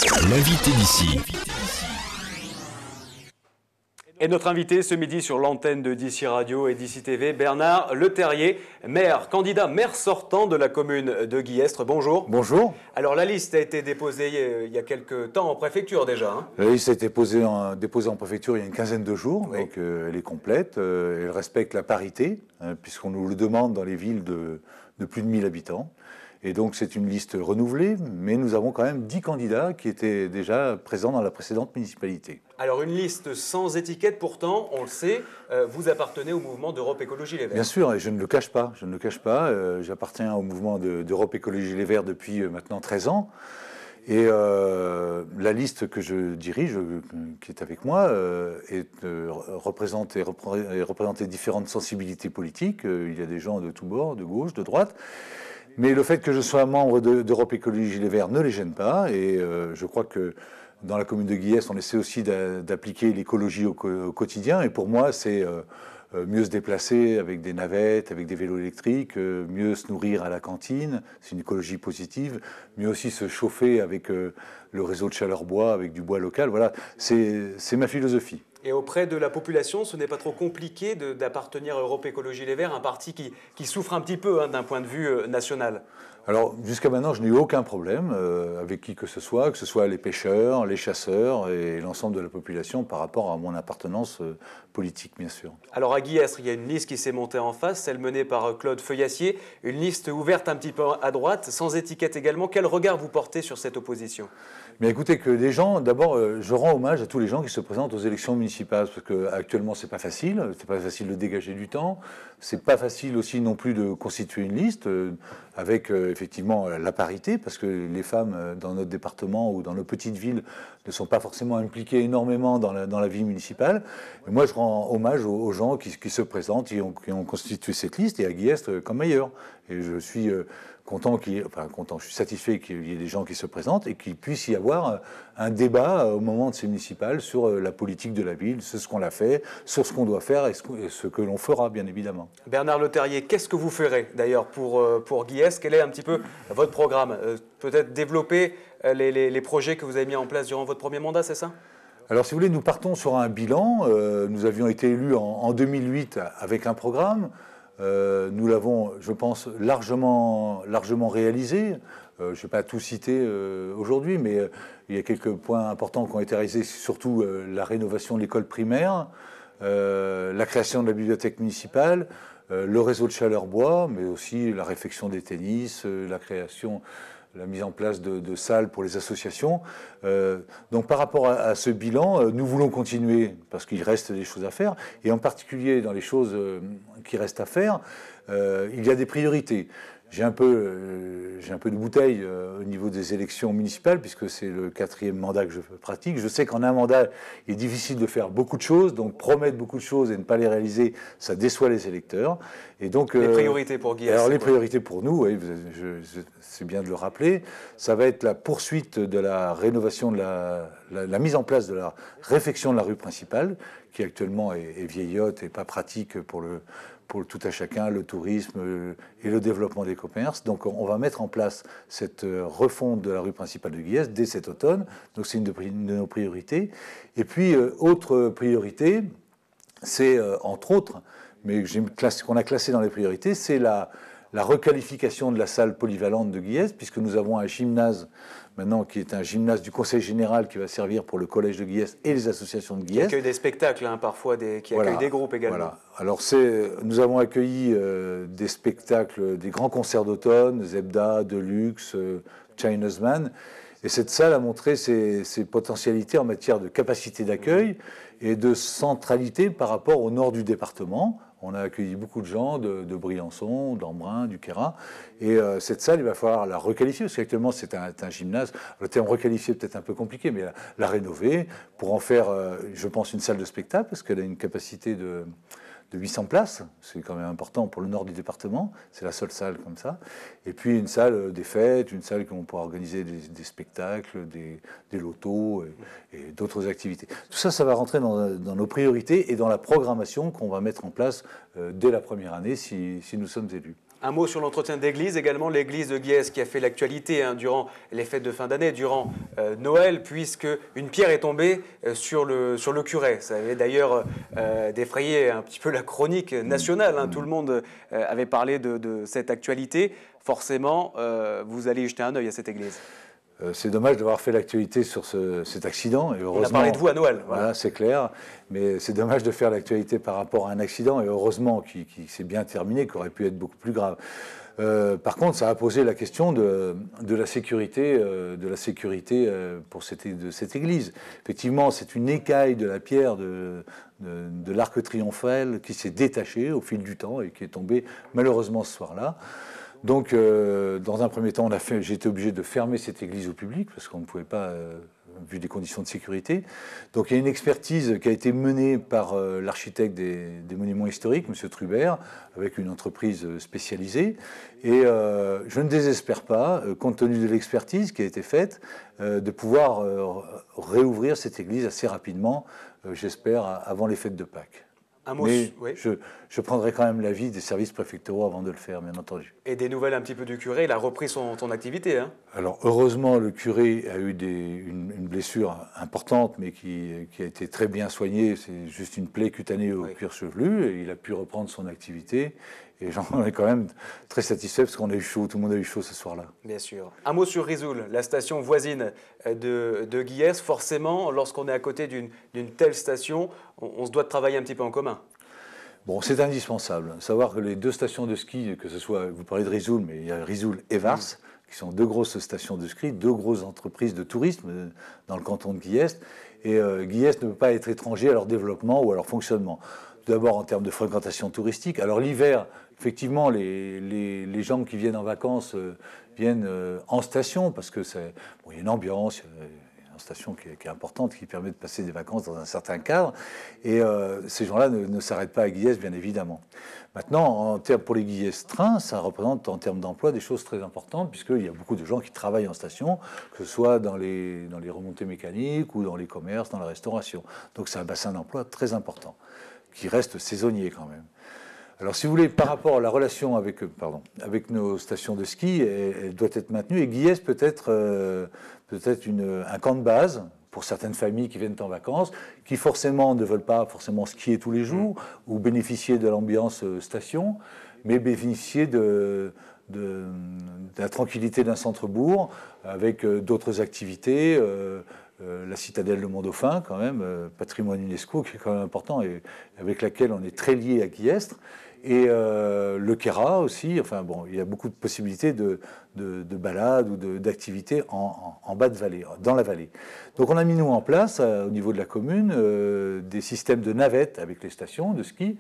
L'invité d'ici. Et notre invité ce midi sur l'antenne de d'ici Radio et d'ici TV, Bernard Leterrier, candidat maire sortant de la commune de Guillestre. Bonjour. Bonjour. Alors la liste a été déposée il y a quelques temps en préfecture déjà. Hein. La liste a été déposée en préfecture il y a une quinzaine de jours, oui. Donc elle est complète. Elle respecte la parité, puisqu'on nous le demande dans les villes de plus de 1000 habitants. Et donc c'est une liste renouvelée, mais nous avons quand même 10 candidats qui étaient déjà présents dans la précédente municipalité. Alors une liste sans étiquette, pourtant, on le sait, vous appartenez au mouvement d'Europe Écologie Les Verts. Bien sûr, et je ne le cache pas. J'appartiens au mouvement d'Europe Écologie Les Verts depuis maintenant 13 ans. Et la liste que je dirige, qui est avec moi, représente différentes sensibilités politiques. Il y a des gens de tous bords, de gauche, de droite. Mais le fait que je sois membre d'Europe Écologie Les Verts ne les gêne pas. Et je crois que dans la commune de Guillestre, on essaie aussi d'appliquer l'écologie au quotidien. Et pour moi, c'est mieux se déplacer avec des navettes, avec des vélos électriques, mieux se nourrir à la cantine, c'est une écologie positive, mieux aussi se chauffer avec le réseau de chaleur bois, avec du bois local. Voilà, c'est ma philosophie. Et auprès de la population, ce n'est pas trop compliqué d'appartenir à Europe Écologie Les Verts, un parti qui souffre un petit peu d'un point de vue national. Alors, jusqu'à maintenant, je n'ai eu aucun problème avec qui que ce soit les pêcheurs, les chasseurs et l'ensemble de la population par rapport à mon appartenance politique, bien sûr. Alors, à Guillestre, il y a une liste qui s'est montée en face, celle menée par Claude Feuillassier, une liste ouverte un petit peu à droite, sans étiquette également. Quel regard vous portez sur cette opposition ? Mais écoutez, que les gens, d'abord, je rends hommage à tous les gens qui se présentent aux élections municipales, parce qu'actuellement, c'est pas facile de dégager du temps, c'est pas facile aussi non plus de constituer une liste avec effectivement la parité, parce que les femmes dans notre département ou dans nos petites villes ne sont pas forcément impliquées énormément dans la vie municipale. Et moi, je rends hommage aux gens qui se présentent, qui ont constitué cette liste, et à Guillestre comme ailleurs. Et je suis je suis satisfait qu'il y ait des gens qui se présentent et qu'il puisse y avoir un débat au moment de ces municipales sur la politique de la ville, sur ce qu'on a fait, sur ce qu'on doit faire et ce que l'on fera, bien évidemment. Bernard Leterrier, qu'est-ce que vous ferez d'ailleurs pour Guillestre ? Quel est un petit peu votre programme ? Peut-être développer les projets que vous avez mis en place durant votre premier mandat, c'est ça ? Alors, si vous voulez, nous partons sur un bilan. Nous avions été élus en 2008 avec un programme. Nous l'avons, je pense, largement réalisé. Je ne vais pas tout citer aujourd'hui, mais il y a quelques points importants qui ont été réalisés, surtout la rénovation de l'école primaire, la création de la bibliothèque municipale, le réseau de chaleur bois, mais aussi la réfection des tennis, la mise en place de salles pour les associations. Donc par rapport à ce bilan, nous voulons continuer parce qu'il reste des choses à faire. Et en particulier dans les choses qui restent à faire, il y a des priorités. J'ai un peu de bouteille au niveau des élections municipales, puisque c'est le 4e mandat que je pratique. Je sais qu'en un mandat, il est difficile de faire beaucoup de choses, donc promettre beaucoup de choses et ne pas les réaliser, ça déçoit les électeurs. Et donc, les priorités pour Guillestre. Alors les priorités pour nous, oui, c'est bien de le rappeler, ça va être la poursuite de la rénovation, la mise en place de la réfection de la rue principale, qui actuellement est vieillotte et pas pratique pour le tout à chacun, le tourisme et le développement des commerces. Donc on va mettre en place cette refonte de la rue principale de Guillestre dès cet automne. Donc c'est une de nos priorités. Et puis autre priorité, c'est entre autres, mais qu'on a classé dans les priorités, c'est la requalification de la salle polyvalente de Guillestre, puisque nous avons un gymnase maintenant qui est un gymnase du Conseil général qui va servir pour le collège de Guillestre et les associations de Guillestre. Qui accueille des spectacles, parfois, qui accueille des groupes également. Voilà. Alors nous avons accueilli des spectacles, des grands concerts d'automne, Zebda, Deluxe, China's Man. Et cette salle a montré ses potentialités en matière de capacité d'accueil et de centralité par rapport au nord du département. On a accueilli beaucoup de gens de Briançon, d'Embrun, du Queyras. Et cette salle, il va falloir la requalifier, parce qu'actuellement, c'est un gymnase. Le terme requalifier est peut-être un peu compliqué, mais la rénover pour en faire, je pense, une salle de spectacle, parce qu'elle a une capacité de 800 places. C'est quand même important pour le nord du département. C'est la seule salle comme ça. Et puis une salle des fêtes, une salle où on pourra organiser des spectacles, des lotos et d'autres activités. Tout ça, ça va rentrer dans nos priorités et dans la programmation qu'on va mettre en place dès la première année si nous sommes élus. Un mot sur l'entretien d'église également, l'église de Guiès qui a fait l'actualité durant les fêtes de fin d'année, durant Noël, puisque une pierre est tombée sur le curé. Ça avait d'ailleurs défrayé un petit peu la chronique nationale. Tout le monde avait parlé de cette actualité. Forcément, vous allez y jeter un œil à cette église. C'est dommage d'avoir fait l'actualité sur cet accident. Et heureusement, on a parlé de vous à Noël. Voilà, c'est clair. Mais c'est dommage de faire l'actualité par rapport à un accident. Et heureusement qu'il s'est bien terminé, qu'il aurait pu être beaucoup plus grave. Par contre, ça a posé la question de la sécurité, pour cette église. Effectivement, c'est une écaille de la pierre de l'arc triomphal qui s'est détachée au fil du temps et qui est tombée malheureusement ce soir-là. Donc, dans un premier temps, j'ai été obligé de fermer cette église au public parce qu'on ne pouvait pas, vu les conditions de sécurité. Donc, il y a une expertise qui a été menée par l'architecte des monuments historiques, M. Trubert, avec une entreprise spécialisée. Et je ne désespère pas, compte tenu de l'expertise qui a été faite, de pouvoir réouvrir cette église assez rapidement, j'espère, avant les fêtes de Pâques. Mais oui. je prendrai quand même l'avis des services préfectoraux avant de le faire, bien entendu. Et des nouvelles un petit peu du curé, il a repris son activité. Alors, heureusement, le curé a eu une blessure importante, mais qui a été très bien soignée. C'est juste une plaie cutanée au cuir chevelu, et il a pu reprendre son activité. Et j'en ai quand même très satisfait parce qu'on a eu chaud, tout le monde a eu chaud ce soir-là. Bien sûr. Un mot sur Risoul, la station voisine de Guiès. Forcément, lorsqu'on est à côté d'une telle station, on se doit de travailler un petit peu en commun. Bon, c'est indispensable. Savoir que les deux stations de ski, que ce soit, vous parlez de Risoul, mais il y a Risoul et Vars, qui sont deux grosses stations de ski, deux grosses entreprises de tourisme dans le canton de Guiès. Et Guiès ne peut pas être étranger à leur développement ou à leur fonctionnement. Tout d'abord en termes de fréquentation touristique. Alors l'hiver, effectivement, les gens qui viennent en vacances viennent en station parce que il y a une ambiance, il y a une station qui est importante, qui permet de passer des vacances dans un certain cadre. Et ces gens-là ne s'arrêtent pas à Guiès, bien évidemment. Maintenant, pour les Guiès Trains, ça représente en termes d'emploi des choses très importantes, puisqu'il y a beaucoup de gens qui travaillent en station, que ce soit dans les remontées mécaniques ou dans les commerces, dans la restauration. Donc c'est un bassin d'emploi très important, qui reste saisonnier quand même. Alors si vous voulez, par rapport à la relation avec nos stations de ski, elle doit être maintenue. Et Guiès peut être un camp de base pour certaines familles qui viennent en vacances, qui forcément ne veulent pas forcément skier tous les jours ou bénéficier de l'ambiance station, mais bénéficier de la tranquillité d'un centre-bourg avec d'autres activités. La citadelle de Mont-Dauphin, quand même, patrimoine UNESCO qui est quand même important et avec laquelle on est très lié à Guiestre. Et le Queyras aussi, enfin bon, il y a beaucoup de possibilités de balades ou d'activités en bas de vallée, dans la vallée. Donc on a mis nous en place, au niveau de la commune, des systèmes de navettes avec les stations de ski,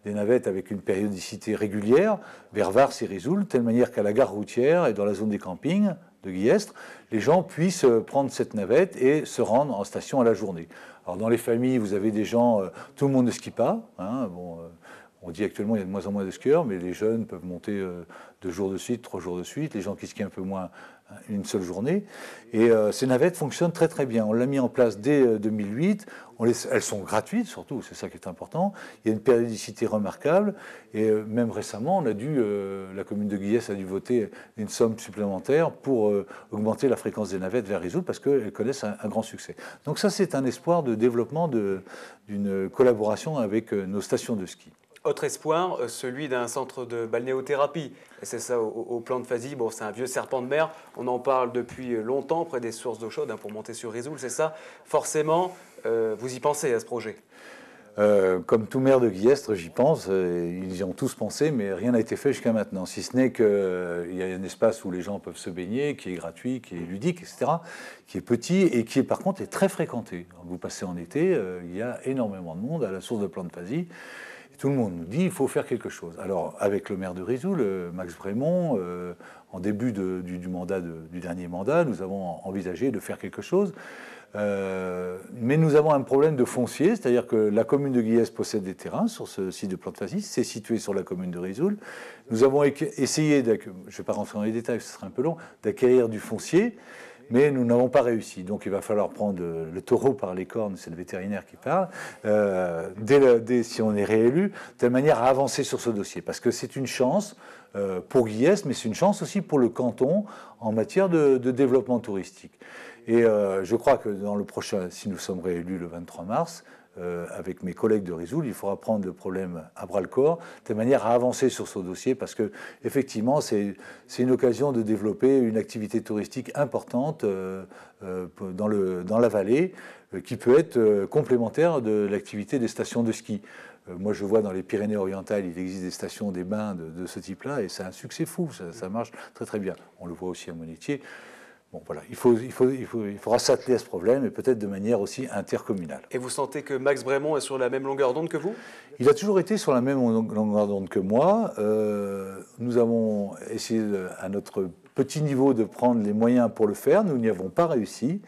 des navettes avec une périodicité régulière vers Vars et Risoul, de telle manière qu'à la gare routière et dans la zone des campings de Guiestre, les gens puissent prendre cette navette et se rendre en station à la journée. Alors dans les familles, vous avez des gens, tout le monde ne skie pas, on dit actuellement qu'il y a de moins en moins de skieurs, mais les jeunes peuvent monter 2 jours de suite, 3 jours de suite, les gens qui skient un peu moins, une seule journée. Et ces navettes fonctionnent très très bien. On l'a mis en place dès 2008, elles sont gratuites surtout, c'est ça qui est important. Il y a une périodicité remarquable, et même récemment, la commune de Guiès a dû voter une somme supplémentaire pour augmenter la fréquence des navettes vers Risoul, parce qu'elles connaissent un grand succès. Donc ça, c'est un espoir de développement d'une collaboration avec nos stations de ski. Autre espoir, celui d'un centre de balnéothérapie. Et c'est ça, au plan de Fazy, bon, c'est un vieux serpent de mer. On en parle depuis longtemps, près des sources d'eau chaude, pour monter sur Risoul, c'est ça. Forcément, vous y pensez à ce projet? Comme tout maire de Guiestre, j'y pense. Ils y ont tous pensé, mais rien n'a été fait jusqu'à maintenant. Si ce n'est qu'il y a un espace où les gens peuvent se baigner, qui est gratuit, qui est ludique, etc., qui est petit et qui, par contre, est très fréquenté. Vous passez en été, il y a énormément de monde à la source de plan de Fazy. Tout le monde nous dit qu'il faut faire quelque chose. Alors, avec le maire de Risoul, Max Brémond, en début du dernier mandat, nous avons envisagé de faire quelque chose. Mais nous avons un problème de foncier, c'est-à-dire que la commune de Guiès possède des terrains sur ce site de plan de Fazy, c'est situé sur la commune de Risoul. Nous avons essayé, je ne vais pas rentrer dans les détails, ce serait un peu long, d'acquérir du foncier, mais nous n'avons pas réussi. Donc il va falloir prendre le taureau par les cornes, c'est le vétérinaire qui parle, si on est réélu, de telle manière à avancer sur ce dossier. Parce que c'est une chance pour Guillestre, mais c'est une chance aussi pour le canton en matière de développement touristique. Et je crois que dans le prochain, si nous sommes réélus le 23 mars, avec mes collègues de Risoul, il faudra prendre le problème à bras-le-corps, de manière à avancer sur ce dossier, parce que effectivement, c'est une occasion de développer une activité touristique importante dans la vallée, qui peut être complémentaire de l'activité des stations de ski. Moi, je vois dans les Pyrénées-Orientales, il existe des stations, des bains de ce type-là, et c'est un succès fou, ça marche très très bien. On le voit aussi à Monetier. Bon, voilà, il faudra s'atteler à ce problème et peut-être de manière aussi intercommunale. Et vous sentez que Max Brémond est sur la même longueur d'onde que vous? Il a toujours été sur la même longueur d'onde que moi. Nous avons essayé à notre petit niveau de prendre les moyens pour le faire. Nous n'y avons pas réussi.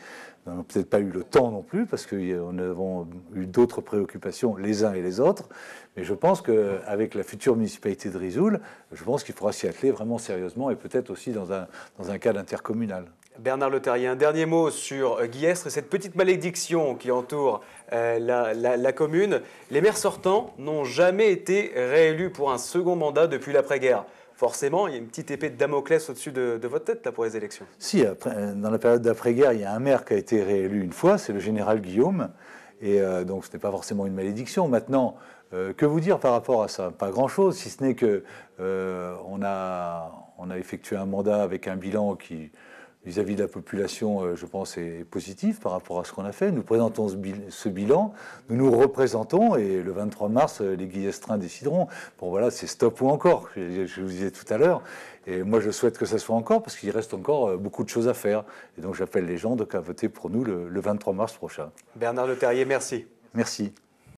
Nous n'avons peut-être pas eu le temps non plus parce que nous avons eu d'autres préoccupations les uns et les autres. Mais je pense qu'avec la future municipalité de Risoul, je pense qu'il faudra s'y atteler vraiment sérieusement et peut-être aussi dans un cadre intercommunal. Bernard Leterrier, un dernier mot sur Guillestre et cette petite malédiction qui entoure la commune. Les maires sortants n'ont jamais été réélus pour un second mandat depuis l'après-guerre. Forcément, il y a une petite épée de Damoclès au-dessus de votre tête là, pour les élections. Si, dans la période d'après-guerre, il y a un maire qui a été réélu une fois, c'est le général Guillaume. Et donc, ce n'est pas forcément une malédiction. Maintenant, que vous dire par rapport à ça? Pas grand-chose, si ce n'est qu'on a effectué un mandat avec un bilan qui, vis-à-vis de la population, je pense, est positif par rapport à ce qu'on a fait. Nous présentons ce bilan, nous nous représentons, et le 23 mars, les Guillestrins décideront. Bon, voilà, c'est stop ou encore, je vous disais tout à l'heure. Et moi, je souhaite que ça soit encore, parce qu'il reste encore beaucoup de choses à faire. Et donc, j'appelle les gens à voter pour nous le 23 mars prochain. Bernard Leterrier, merci. Merci.